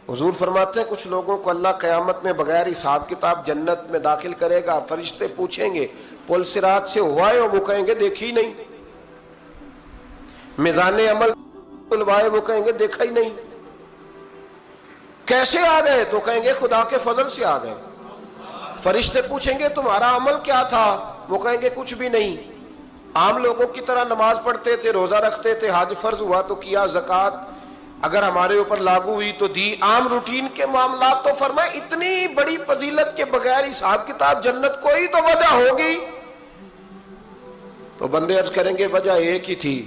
حضور فرماتے ہیں کچھ لوگوں کو اللہ قیامت میں بغیر حساب کتاب جنت میں داخل کرے گا، فرشتے پوچھیں گے پل صراط سے ہوا ہے؟ وہ کہیں گے دیکھی نہیں۔ میزان عمل تلوائے؟ وہ کہیں گے دیکھا ہی نہیں۔ کیسے آ گئے؟ تو کہیں گے خدا کے فضل سے آ گئے۔ فرشتے پوچھیں گے تمہارا عمل کیا تھا؟ وہ کہیں گے کچھ بھی نہیں، عام لوگوں کی طرح نماز پڑھتے تھے، روزہ رکھتے تھے، حج فرض ہوا تو کیا، زکوٰۃ اگر ہمارے اوپر لاگو ہوئی تو دی، عام روٹین کے معاملات۔ تو فرمائے اتنی بڑی فضیلت کے بغیر حساب کتاب جنت، کوئی تو وجہ ہوگی۔ تو بندے عرض کریں گے وجہ ایک ہی تھی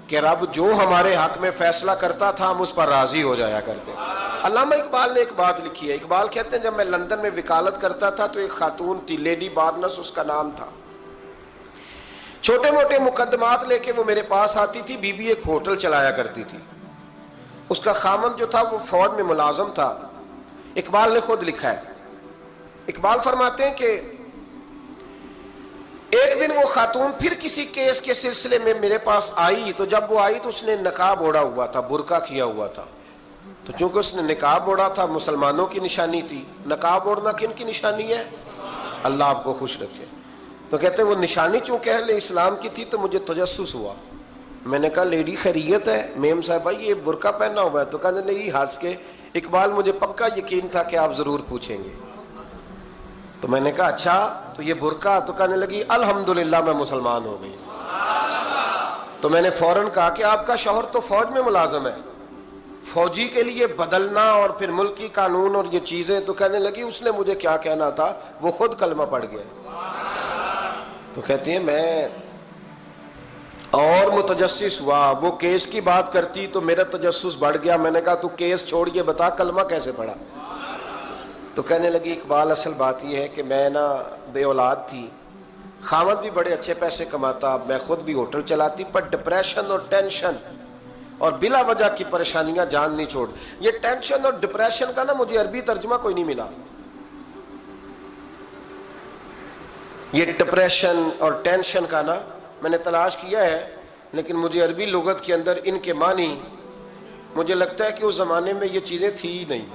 کہ رب جو ہمارے حق میں فیصلہ کرتا تھا ہم اس پر راضی ہو جایا کرتے۔ علامہ اقبال نے ایک بات لکھی ہے، اقبال کہتے ہیں جب میں لندن میں وکالت کرتا تھا تو ایک خاتون تھی، لیڈی بارنس اس کا نام تھا، چھوٹے موٹے مقدمات لے کے وہ میرے پاس آتی تھی۔ بی بی ایک ہوٹل چلایا کرتی تھی، اس کا خامن جو تھا وہ فوج میں ملازم تھا۔ اقبال نے خود لکھا ہے، اقبال فرماتے ہیں کہ ایک دن وہ خاتون پھر کسی کیس کے سلسلے میں میرے پاس آئی، تو جب وہ آئی تو اس نے نقاب اوڑھا ہوا تھا، برقع کیا ہوا تھا۔ تو چونکہ اس نے نقاب اوڑھا تھا مسلمانوں کی نشانی تھی، نقاب اوڑھنا کن کی نشانی ہے؟ اللہ آپ کو خوش رکھے۔ تو کہتے ہیں وہ نشانی چونکہ اہل اسلام کی تھی تو مجھے تجسس ہوا۔ میں نے کہا لیڈی خیریت ہے؟ میم صاحبہ یہ برقع پہنا ہوا ہے؟ تو کہنے لگی ہنس کے اقبال مجھے پکا یقین تھا کہ آپ ضرور پوچھیں گے۔ تو میں نے کہا اچھا تو یہ برقع؟ تو کہنے لگی الحمدللہ میں مسلمان ہو گئی۔ تو میں نے فوراً کہا کہ آپ کا شوہر تو فوج میں ملازم ہے، فوجی کے لیے بدلنا اور پھر ملکی قانون اور یہ چیزیں۔ تو کہنے لگی اس نے مجھے کیا کہنا تھا، وہ خود کلمہ پڑھ گیا۔ تو کہتی ہیں میں اور متجسس ہوا، وہ کیس کی بات کرتی تو میرا تجسس بڑھ گیا۔ میں نے کہا تو کیس چھوڑ کے بتا کلمہ کیسے پڑھا؟ تو کہنے لگی اقبال اصل بات یہ ہے کہ میں نا بے اولاد تھی، خاوند بھی بڑے اچھے پیسے کماتا، میں خود بھی ہوٹل چلاتی، پر ڈپریشن اور ٹینشن اور بلا وجہ کی پریشانیاں جان نہیں چھوڑ۔ یہ ٹینشن اور ڈپریشن کا نا مجھے عربی ترجمہ کوئی نہیں ملا۔ یہ ڈپریشن اور ٹینشن کا نا میں نے تلاش کیا ہے، لیکن مجھے عربی لغت کے اندر ان کے معنی مجھے لگتا ہے کہ اس زمانے میں یہ چیزیں تھی ہی نہیں،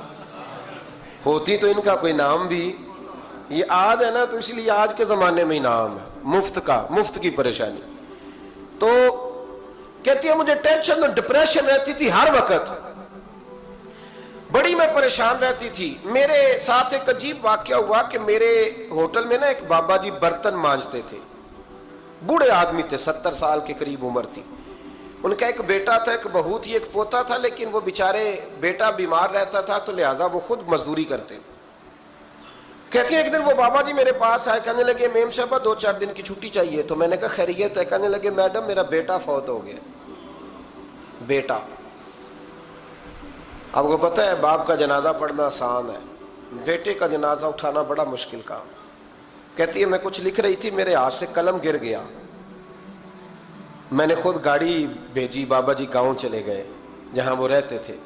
ہوتی تو ان کا کوئی نام بھی، یہ آج ہے نا تو اس لیے آج کے زمانے میں ہی نام ہے، مفت کا، مفت کی پریشانی۔ تو کہتی ہے مجھے ٹینشن اور ڈپریشن رہتی تھی ہر وقت، بڑی میں پریشان رہتی تھی۔ میرے ساتھ ایک عجیب واقعہ ہوا کہ میرے ہوٹل میں نا ایک بابا جی برتن مانجتے تھے، بوڑھے آدمی تھے، 70 سال کے قریب عمر تھی۔ ان کا ایک بیٹا تھا، ایک بہو تھی، ایک پوتا تھا، لیکن وہ بیچارے بیٹا بیمار رہتا تھا تو لہٰذا وہ خود مزدوری کرتے۔ کہتی ہیں ایک دن وہ بابا جی میرے پاس آئے، کہنے لگے میم صاحبہ 2-4 دن کی چھٹی چاہیے۔ تو میں نے کہا خیریت ہے؟ کہنے لگے میڈم میرا بیٹا فوت ہو گیا۔ بیٹا، آپ کو پتہ ہے باپ کا جنازہ پڑھنا آسان ہے، بیٹے کا جنازہ اٹھانا بڑا مشکل کام۔ کہتی ہے میں کچھ لکھ رہی تھی، میرے ہاتھ سے قلم گر گیا، میں نے خود گاڑی بھیجی، بابا جی گاؤں چلے گئے جہاں وہ رہتے تھے۔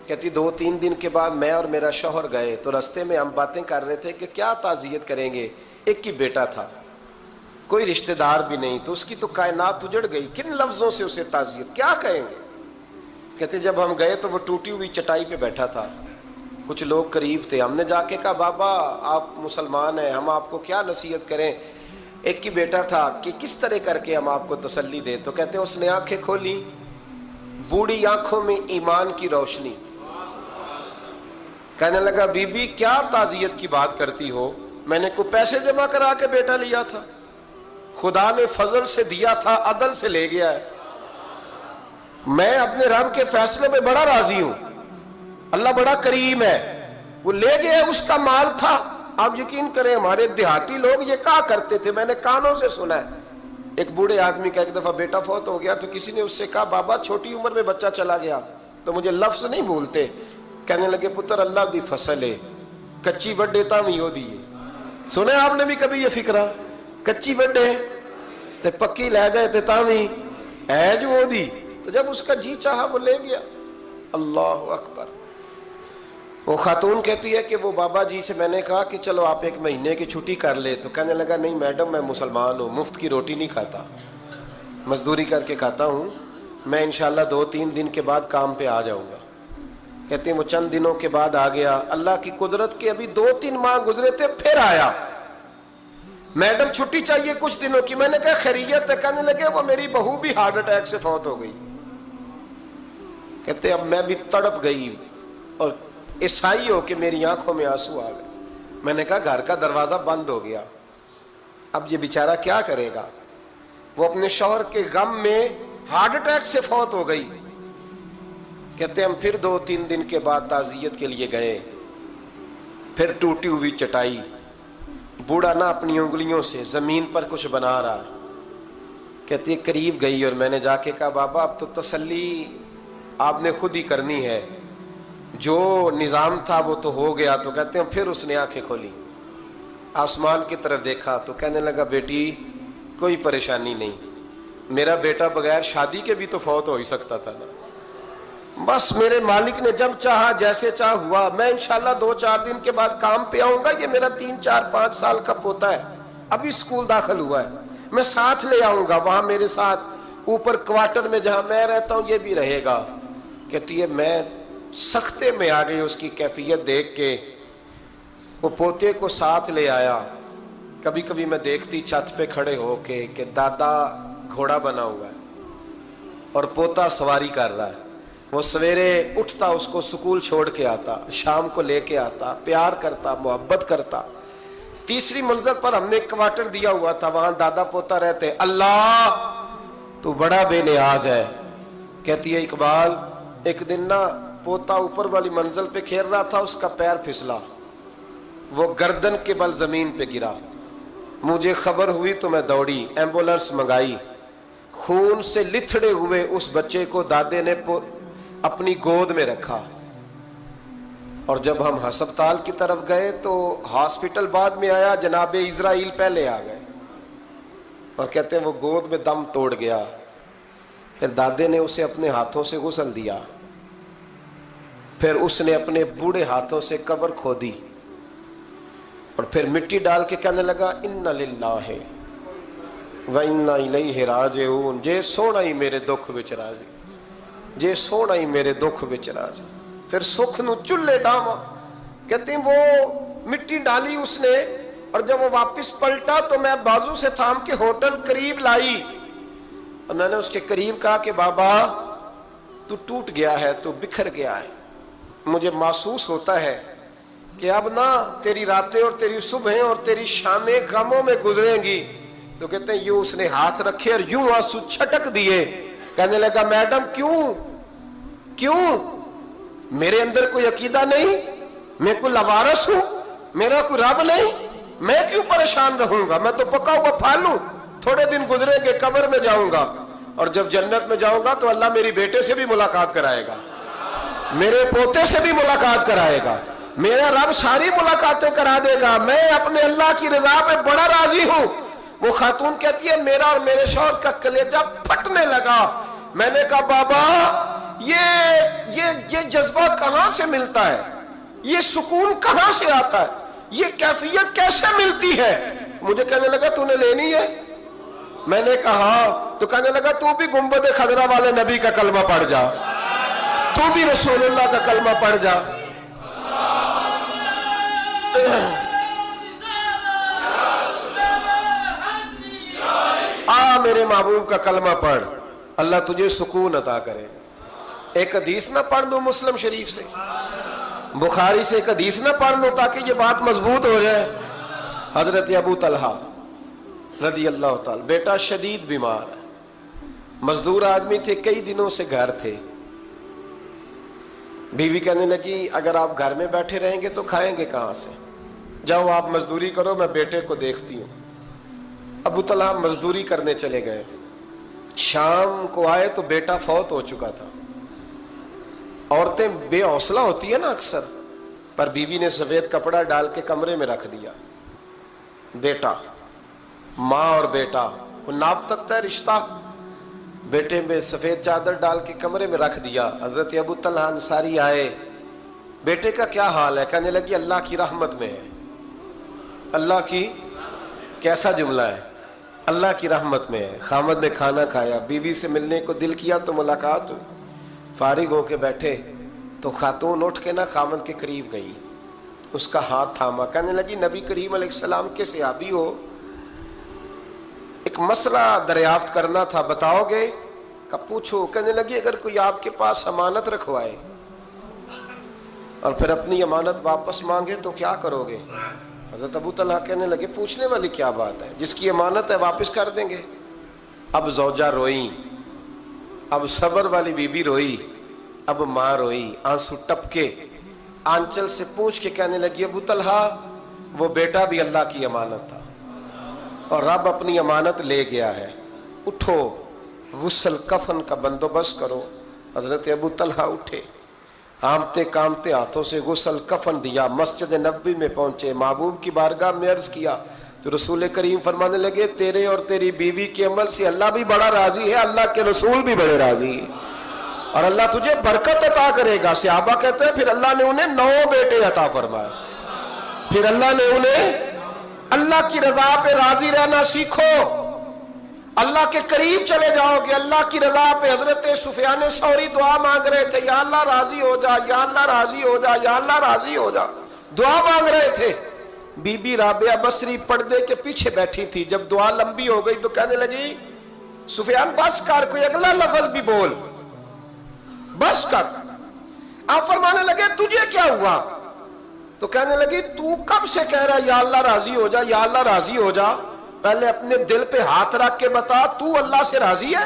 کہتی 2-3 دن کے بعد میں اور میرا شوہر گئے تو رستے میں ہم باتیں کر رہے تھے کہ کیا تعزیت کریں گے، ایک ہی بیٹا تھا، کوئی رشتہ دار بھی نہیں، تو اس کی تو کائنات اجڑ گئی، کن لفظوں سے اسے تعزیت کیا کہیں گے۔ کہتے جب ہم گئے تو وہ ٹوٹی ہوئی چٹائی پہ بیٹھا تھا، کچھ لوگ قریب تھے، ہم نے جا کے کہا بابا آپ مسلمان ہیں، ہم آپ کو کیا نصیحت کریں، ایک ہی بیٹا تھا، کہ کس طرح کر کے ہم آپ کو تسلی دیں۔ تو کہتے ہیں اس نے آنکھیں کھولی، بوڑھی آنکھوں میں ایمان کی روشنی، کہنے لگا بی بی کیا تعزیت کی بات کرتی ہو، میں نے کوئی پیسے جمع کرا کے بیٹا لیا تھا، خدا نے فضل سے دیا تھا، عدل سے لے گیا ہے، میں اپنے رب کے فیصلے میں بڑا راضی ہوں، اللہ بڑا کریم ہے، وہ لے گیا، اس کا مال تھا۔ آپ یقین کریں ہمارے دیہاتی لوگ یہ کہا کرتے تھے، میں نے کانوں سے سنا ہے، ایک بوڑھے آدمی کا ایک دفعہ بیٹا فوت ہو گیا تو کسی نے اس سے کہا بابا چھوٹی عمر میں بچہ چلا گیا، تو مجھے لفظ نہیں بھولتے، کہنے لگے پتر اللہ دی فصل ہے، کچی وڈے تاں وی ہو دیئے۔ سنے آپ نے بھی کبھی یہ فکرہ، کچی وڈے تے پکی لے جائے تے تاں وی ہے جو ہو دی، تو جب اس کا جی چاہا وہ لے گیا۔ اللہ اکبر۔ وہ خاتون کہتی ہے کہ وہ بابا جی سے میں نے کہا کہ چلو آپ 1 مہینے کی چھٹی کر لے، تو کہنے لگا نہیں میڈم میں مسلمان ہوں، مفت کی روٹی نہیں کھاتا، مزدوری کر کے کھاتا ہوں، میں انشاءاللہ 2-3 دن کے بعد کام پہ آ جاؤں گا۔ کہتے ہیں وہ چند دنوں کے بعد آ گیا. اللہ کی قدرت کے ابھی 2-3 ماہ گزرے تھے پھر آیا. میڈم چھٹی چاہیے کچھ دنوں کی. میں نے کہا خیریت ہے؟ کہنے لگے وہ میری بہو بھی ہارٹ اٹیک سے فوت ہو گئی. کہتے اب میں بھی تڑپ گئی اور عیسائی ہو کہ میری آنکھوں میں آنسو آ گئے. میں نے کہا گھر کا دروازہ بند ہو گیا, اب یہ بیچارہ کیا کرے گا؟ وہ اپنے شوہر کے غم میں ہارٹ اٹیک سے فوت ہو گئی. کہتے ہم پھر 2-3 دن کے بعد تعزیت کے لیے گئے. پھر ٹوٹی ہوئی چٹائی, بوڑھا نہ اپنی انگلیوں سے زمین پر کچھ بنا رہا. کہتی قریب گئی اور میں نے جا کے کہا بابا اب تو تسلی آپ نے خود ہی کرنی ہے, جو نظام تھا وہ تو ہو گیا. تو کہتے ہیں پھر اس نے آنکھیں کھولی, آسمان کی طرف دیکھا تو کہنے لگا بیٹی کوئی پریشانی نہیں, میرا بیٹا بغیر شادی کے بھی تو فوت ہو ہی سکتا تھا نا, بس میرے مالک نے جب چاہا جیسے چاہ ہوا. میں انشاءاللہ 2-4 دن کے بعد کام پہ آؤں گا. یہ میرا 3-4-5 سال کا پوتا ہے, ابھی اسکول داخل ہوا ہے, میں ساتھ لے آؤں گا, وہاں میرے ساتھ اوپر کوارٹر میں جہاں میں رہتا ہوں یہ بھی رہے گا. کہتی ہے میں سختے میں آ گئی اس کی کیفیت دیکھ کے. وہ پوتے کو ساتھ لے آیا. کبھی کبھی میں دیکھتی چھت پہ کھڑے ہو کے کہ دادا گھوڑا بنا ہوا ہے اور پوتا سواری کر رہا ہے. وہ سویرے اٹھتا اس کو سکول چھوڑ کے آتا, شام کو لے کے آتا, پیار کرتا, محبت کرتا. تیسری منزل پر ہم نے ایک کوارٹر دیا ہوا تھا, وہاں دادا پوتا رہتے. اللہ تو بڑا بے نیاز ہے. کہتی ہے اقبال ایک دن نا پوتا اوپر والی منزل پہ کھیل رہا تھا, اس کا پیر پھسلا, وہ گردن کے بل زمین پہ گرا. مجھے خبر ہوئی تو میں دوڑی, ایمبولنس منگائی. خون سے لتھڑے ہوئے اس بچے کو دادے نے اپنی گود میں رکھا. اور جب ہم ہسپتال کی طرف گئے تو ہاسپٹل بعد میں آیا, جناب اسرائیل پہلے آ گئے اور کہتے ہیں وہ گود میں دم توڑ گیا. پھر دادے نے اسے اپنے ہاتھوں سے غسل دیا, پھر اس نے اپنے بوڑھے ہاتھوں سے قبر کھودی اور پھر مٹی ڈال کے کہنے لگا اِنَّ لِلَّهِ وَإِنَّا إِلَيْهِ رَاجِعُونَ. جے سونا ہی میرے دکھ وچ راضی, جے سونا ہی میرے دکھ وچ راضی. پھر سکھ نو چلے ڈاما. کہتے ہیں وہ مٹی ڈالی اس نے, اور جب وہ واپس پلٹا تو میں بازو سے تھام کے ہوٹل قریب لائی اور میں نے اس کے قریب کہا کہ بابا تو ٹوٹ گیا ہے, تو بکھر گیا ہے. مجھے محسوس ہوتا ہے کہ اب نہ تیری راتیں اور تیری صبحیں اور تیری شامیں غموں میں گزریں گی. تو کہتے ہیں یوں اس نے ہاتھ رکھے اور یوں آنسو چھٹک دیے. کہنے لگا میڈم کیوں میرے اندر کوئی عقیدہ نہیں, میں کوئی لوارث ہوں, میرا کوئی رب نہیں, میں کیوں پریشان رہوں گا؟ میں تو پکا ہوا پھل ہوں. تھوڑے دن گزریں گے قبر میں جاؤں گا, اور جب جنت میں جاؤں گا تو اللہ میری بیٹے سے بھی ملاقات کرائے گا, میرے پوتے سے بھی ملاقات کرائے گا, میرا رب ساری ملاقاتیں کرا دے گا. میں اپنے اللہ کی رضا پہ بڑا راضی ہوں. وہ خاتون کہتی ہے میرا اور میرے شوہر کا کلیجہ پھٹنے لگا. میں نے کہا بابا یہ جذبہ کہاں سے ملتا ہے, یہ سکون کہاں سے آتا ہے, یہ کیفیت کیسے ملتی ہے؟ مجھے کہنے لگا تو نے لینی ہے. میں نے کہا تو کہنے لگا تو بھی گنبد خضرا والے نبی کا کلمہ پڑھ جا, تو بھی رسول اللہ کا کلمہ پڑھ جا. میرے محبوب کا کلمہ پڑھ, اللہ تجھے سکون عطا کرے. ایک حدیث نہ پڑھ لوں مسلم شریف سے, بخاری سے ایک حدیث نہ پڑھ لوں تاکہ یہ بات مضبوط ہو جائے. حضرت ابو طلحہ رضی اللہ تعالی, بیٹا شدید بیمار ہے, مزدور آدمی تھے, کئی دنوں سے گھر تھے. بیوی کہنے لگی اگر آپ گھر میں بیٹھے رہیں گے تو کھائیں گے کہاں سے, جاؤ آپ مزدوری کرو, میں بیٹے کو دیکھتی ہوں. ابو طلحہ مزدوری کرنے چلے گئے. شام کو آئے تو بیٹا فوت ہو چکا تھا. عورتیں بے حوصلہ ہوتی ہے نا اکثر, پر بیوی نے سفید کپڑا ڈال کے کمرے میں رکھ دیا. بیٹا, ماں اور بیٹا کو ناپ تکتا ہے رشتہ, بیٹے میں سفید چادر ڈال کے کمرے میں رکھ دیا. حضرت ابو طلحہ انصاری آئے, بیٹے کا کیا حال ہے؟ کہنے لگی اللہ کی رحمت میں ہے. اللہ کی, کیسا جملہ ہے, اللہ کی رحمت میں ہے. خامد نے کھانا کھایا, بیوی سے ملنے کو دل کیا تو ملاقات ہوئی. فارغ ہو کے بیٹھے, تو خاتون اٹھ کے نا خاوند کے قریب گئی, اس کا ہاتھ تھاما, کہنے لگی نبی کریم علیہ السلام کے صحابی ہو, ایک مسئلہ دریافت کرنا تھا, بتاؤ گے؟ کہ پوچھو. کہنے لگی اگر کوئی آپ کے پاس امانت رکھوائے اور پھر اپنی امانت واپس مانگے تو کیا کرو گے؟ حضرت ابو طلحہ کہنے لگے پوچھنے والی کیا بات ہے, جس کی امانت ہے واپس کر دیں گے. اب زوجہ روئی, اب صبر والی بی بی روئی, اب ماں روئی, آنسو ٹپکے, آنچل سے پوچھ کے کہنے لگی ابو طلحہ وہ بیٹا بھی اللہ کی امانت تھا اور رب اپنی امانت لے گیا ہے, اٹھو غسل کفن کا بندوبست کرو. حضرت ابو طلحہ اٹھے, ہامتے کامتے ہاتھوں سے غسل کفن دیا, مسجد نبوی میں پہنچے, محبوب کی بارگاہ میں عرض کیا تو رسول کریم فرمانے لگے تیرے اور تیری بیوی کے عمل سے اللہ بھی بڑا راضی ہے, اللہ کے رسول بھی بڑے راضی ہیں اور اللہ تجھے برکت عطا کرے گا. صحابہ کہتے ہیں پھر اللہ نے انہیں 9 بیٹے عطا فرمائے, پھر اللہ نے انہیں, اللہ کی رضا پہ راضی رہنا سیکھو, اللہ کے قریب چلے جاؤ گے, اللہ کی رضا پہ. حضرت سفیان ثوری دعا مانگ رہے تھے, یا اللہ راضی ہو جا, یا اللہ راضی ہو جا, یا اللہ راضی ہو جا, دعا مانگ رہے تھے. بی بی رابعہ بصری پردے کے پیچھے بیٹھی تھی, جب دعا لمبی ہو گئی تو کہنے لگی سفیان بس کر, کوئی اگلا لفظ بھی بول, بس کر. آپ فرمانے لگے تجھے کیا ہوا؟ تو کہنے لگی تو کب سے کہہ رہا یا اللہ راضی ہو جا, یا اللہ راضی ہو جا, پہلے اپنے دل پہ ہاتھ رکھ کے بتا تو اللہ سے راضی ہے؟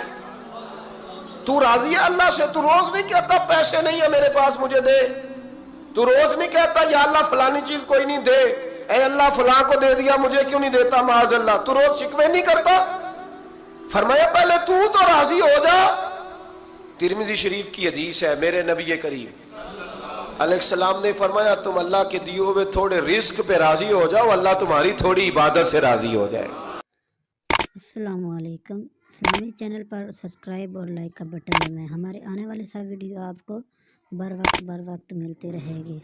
تو راضی ہے اللہ سے؟ تو روز نہیں کہتا پیسے نہیں ہے میرے پاس مجھے دے, تو روز نہیں کہتا یا اللہ فلانی چیز کوئی نہیں دے, اے اللہ فلاں کو دے دیا مجھے کیوں نہیں دیتا معاذ اللہ, تو روز شکوے نہیں کرتا؟ فرمایا پہلے تو راضی ہو جا. ترمذی شریف کی حدیث ہے, میرے نبی کریم علیہ السلام نے فرمایا تم اللہ کے دیے ہوئے تھوڑے رزق پہ راضی ہو جاؤ, اللہ تمہاری تھوڑی عبادت سے راضی ہو جائے. السلام علیکم. اسلامی چینل پر سبسکرائب اور لائک کا بٹن دبائیں, ہمارے آنے والے سب ویڈیو آپ کو بر وقت ملتے رہے گی.